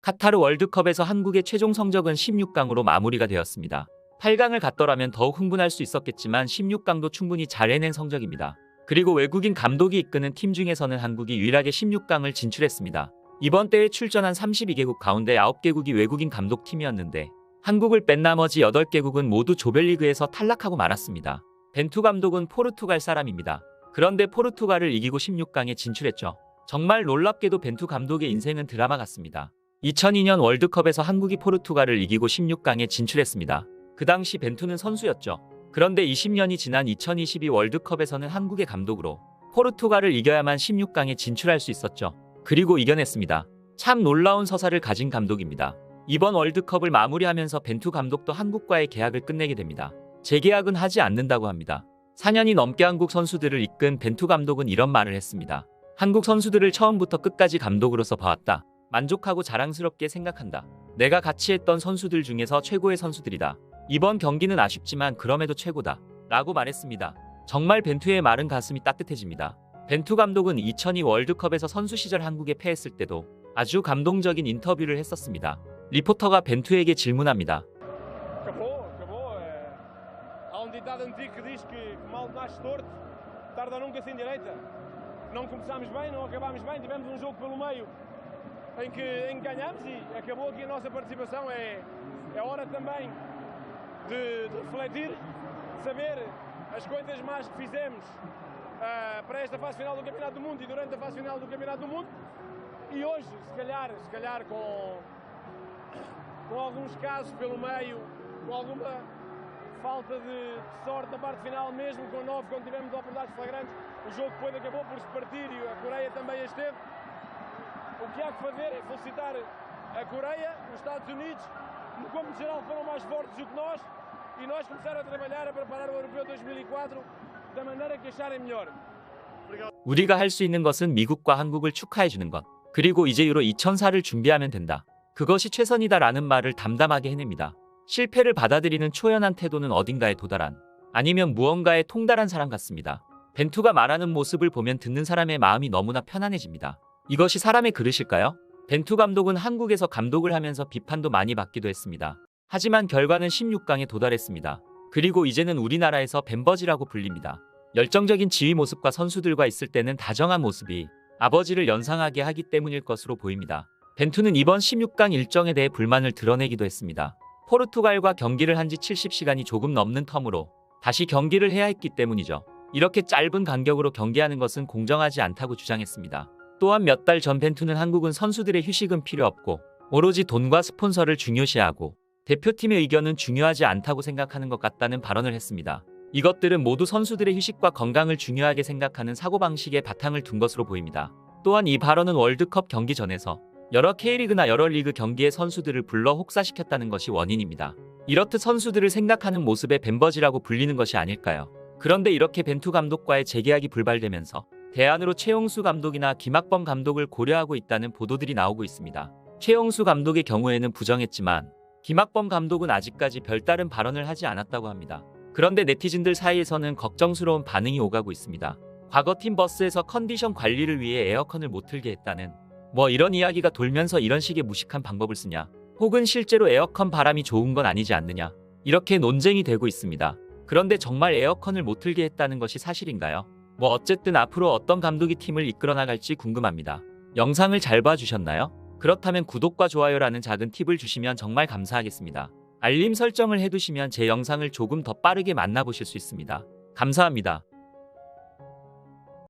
카타르 월드컵에서 한국의 최종 성적은 16강으로 마무리가 되었습니다. 8강을 갔더라면 더욱 흥분할 수 있었겠지만 16강도 충분히 잘 해낸 성적입니다. 그리고 외국인 감독이 이끄는 팀 중에서는 한국이 유일하게 16강을 진출했습니다. 이번 대회에 출전한 32개국 가운데 9개국이 외국인 감독팀이었는데 한국을 뺀 나머지 8개국은 모두 조별리그에서 탈락하고 말았습니다. 벤투 감독은 포르투갈 사람입니다. 그런데 포르투갈을 이기고 16강에 진출했죠. 정말 놀랍게도 벤투 감독의 인생은 드라마 같습니다. 2002년 월드컵에서 한국이 포르투갈을 이기고 16강에 진출했습니다. 그 당시 벤투는 선수였죠. 그런데 20년이 지난 2022 월드컵에서는 한국의 감독으로 포르투갈을 이겨야만 16강에 진출할 수 있었죠. 그리고 이겨냈습니다. 참 놀라운 서사를 가진 감독입니다. 이번 월드컵을 마무리하면서 벤투 감독도 한국과의 계약을 끝내게 됩니다. 재계약은 하지 않는다고 합니다. 4년이 넘게 한국 선수들을 이끈 벤투 감독은 이런 말을 했습니다. 한국 선수들을 처음부터 끝까지 감독으로서 봐왔다. 만족하고 자랑스럽게 생각한다. 내가 같이 했던 선수들 중에서 최고의 선수들이다. 이번 경기는 아쉽지만 그럼에도 최고다. 라고 말했습니다. 정말 벤투의 말은 가슴이 따뜻해집니다. 벤투 감독은 2002 월드컵에서 선수 시절 한국에 패했을 때도 아주 감동적인 인터뷰를 했었습니다. 리포터가 벤투에게 질문합니다. Há ditado antigo que diz que mal nasce torto, tarda nunca sem direita. Não começámos bem, não acabámos bem, tivemos um jogo pelo meio em que ganhámos e acabou aqui a nossa participação. É hora também de refletir, de saber as coisas más que fizemos para esta fase final do Campeonato do Mundo e durante a fase final do Campeonato do Mundo. E hoje, se calhar com alguns casos pelo meio, com alguma falta de sorte na parte final, mesmo com 9, quando tivemos oportunidades flagrantes, o jogo depois acabou por se partir e a Coreia também esteve. O que há que fazer é felicitar a Coreia, os Estados Unidos, no campo geral foram mais fortes do que nós e nós começar a trabalhar a preparar o Europeu 2004 da maneira que acharem melhor. 우리가 할 수 있는 것은 미국과 한국을 축하해주는 것, 그리고 이제 유로 2004를 준비하면 된다. 그것이 최선이다라는 말을 담담하게 해냅니다. 실패를 받아들이는 초연한 태도는 어딘가에 도달한, 아니면 무언가에 통달한 사람 같습니다. 벤투가 말하는 모습을 보면 듣는 사람의 마음이 너무나 편안해집니다. 이것이 사람의 그릇일까요? 벤투 감독은 한국에서 감독을 하면서 비판도 많이 받기도 했습니다. 하지만 결과는 16강에 도달했습니다. 그리고 이제는 우리나라에서 벤버지라고 불립니다. 열정적인 지휘 모습과 선수들과 있을 때는 다정한 모습이 아버지를 연상하게 하기 때문일 것으로 보입니다. 벤투는 이번 16강 일정에 대해 불만을 드러내기도 했습니다. 포르투갈과 경기를 한 지 70시간이 조금 넘는 텀으로 다시 경기를 해야 했기 때문이죠. 이렇게 짧은 간격으로 경기하는 것은 공정하지 않다고 주장했습니다. 또한 몇 달 전 벤투는 한국은 선수들의 휴식은 필요 없고 오로지 돈과 스폰서를 중요시하고 대표팀의 의견은 중요하지 않다고 생각하는 것 같다는 발언을 했습니다. 이것들은 모두 선수들의 휴식과 건강을 중요하게 생각하는 사고방식에 바탕을 둔 것으로 보입니다. 또한 이 발언은 월드컵 경기 전에서 여러 K리그나 여러 리그 경기에 선수들을 불러 혹사시켰다는 것이 원인입니다. 이렇듯 선수들을 생각하는 모습에 벤버지라고 불리는 것이 아닐까요? 그런데 이렇게 벤투 감독과의 재계약이 불발되면서 대안으로 최용수 감독이나 김학범 감독을 고려하고 있다는 보도들이 나오고 있습니다. 최용수 감독의 경우에는 부정했지만 김학범 감독은 아직까지 별다른 발언을 하지 않았다고 합니다. 그런데 네티즌들 사이에서는 걱정스러운 반응이 오가고 있습니다. 과거 팀 버스에서 컨디션 관리를 위해 에어컨을 못 틀게 했다는 이런 이야기가 돌면서 이런 식의 무식한 방법을 쓰냐, 혹은 실제로 에어컨 바람이 좋은 건 아니지 않느냐, 이렇게 논쟁이 되고 있습니다. 그런데 정말 에어컨을 못 틀게 했다는 것이 사실인가요? 어쨌든 앞으로 어떤 감독이 팀을 이끌어 나갈지 궁금합니다. 영상을 잘 봐주셨나요? 그렇다면 구독과 좋아요라는 작은 팁을 주시면 정말 감사하겠습니다. 알림 설정을 해두시면 제 영상을 조금 더 빠르게 만나보실 수 있습니다. 감사합니다.